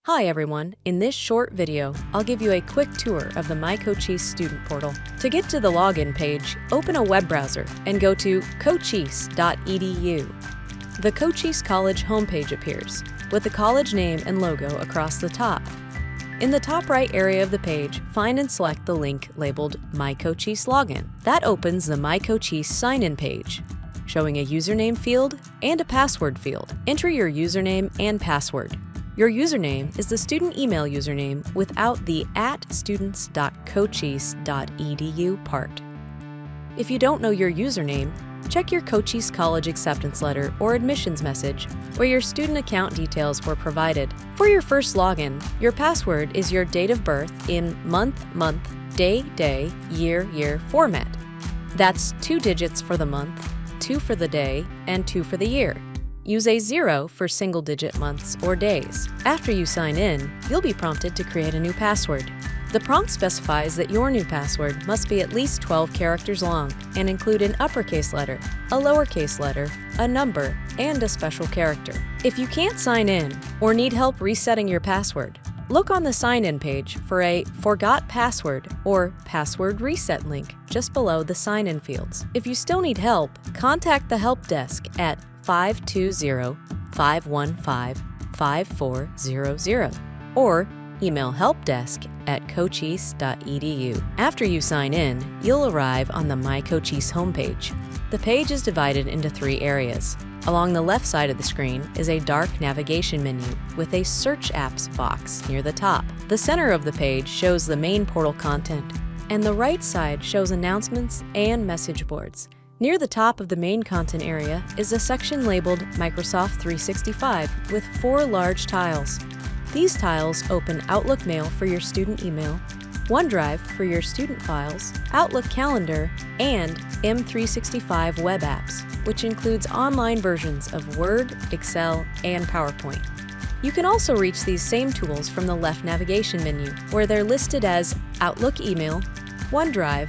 Hi everyone, in this short video, I'll give you a quick tour of the MyCochise student portal. To get to the login page, open a web browser and go to cochise.edu. The Cochise College homepage appears, with the college name and logo across the top. In the top right area of the page, find and select the link labeled MyCochise Login. That opens the MyCochise sign-in page, showing a username field and a password field. Enter your username and password. Your username is the student email username without the @students.cochise.edu part. If you don't know your username, check your Cochise College acceptance letter or admissions message where your student account details were provided. For your first login, your password is your date of birth in month, day, year format. That's 2 digits for the month, 2 for the day, and 2 for the year. Use a 0 for single-digit months or days. After you sign in, you'll be prompted to create a new password. The prompt specifies that your new password must be at least 12 characters long and include an uppercase letter, a lowercase letter, a number, and a special character. If you can't sign in or need help resetting your password, look on the sign-in page for a Forgot Password or Password Reset link just below the sign-in fields. If you still need help, contact the help desk at 520-515-5400 or email helpdesk@cochise.edu. After you sign in, you'll arrive on the MyCochise homepage. The page is divided into 3 areas. Along the left side of the screen is a dark navigation menu with a Search Apps box near the top. The center of the page shows the main portal content, and the right side shows announcements and message boards. Near the top of the main content area is a section labeled Microsoft 365 with 4 large tiles. These tiles open Outlook Mail for your student email, OneDrive for your student files, Outlook Calendar, and M365 web apps, which includes online versions of Word, Excel, and PowerPoint. You can also reach these same tools from the left navigation menu, where they're listed as Outlook Email, OneDrive,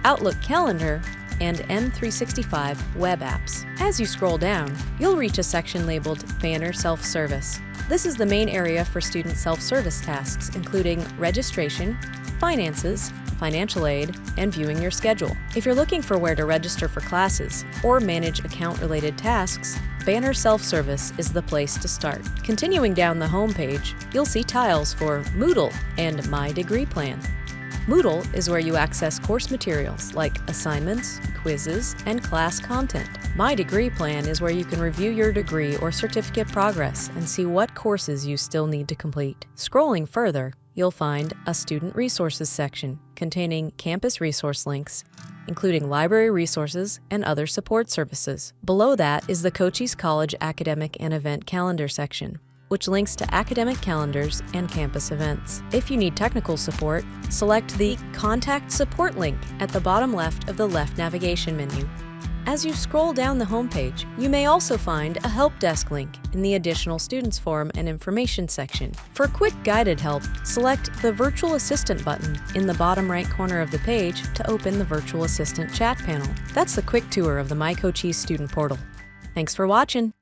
Outlook Calendar, and M365 web apps. As you scroll down, you'll reach a section labeled Banner Self-Service. This is the main area for student self-service tasks, including registration, finances, financial aid, and viewing your schedule. If you're looking for where to register for classes or manage account-related tasks, Banner Self-Service is the place to start. Continuing down the home page, you'll see tiles for Moodle and My Degree Plan. Moodle is where you access course materials like assignments, quizzes, and class content. My Degree Plan is where you can review your degree or certificate progress and see what courses you still need to complete. Scrolling further, you'll find a Student Resources section containing campus resource links, including library resources and other support services. Below that is the Cochise College Academic and Event Calendar section, which links to academic calendars and campus events. If you need technical support, select the Contact Support link at the bottom left of the left navigation menu. As you scroll down the homepage, you may also find a Help Desk link in the Additional Students Forum and Information section. For quick guided help, select the Virtual Assistant button in the bottom right corner of the page to open the Virtual Assistant chat panel. That's the quick tour of the MyCochise student portal. Thanks for watching!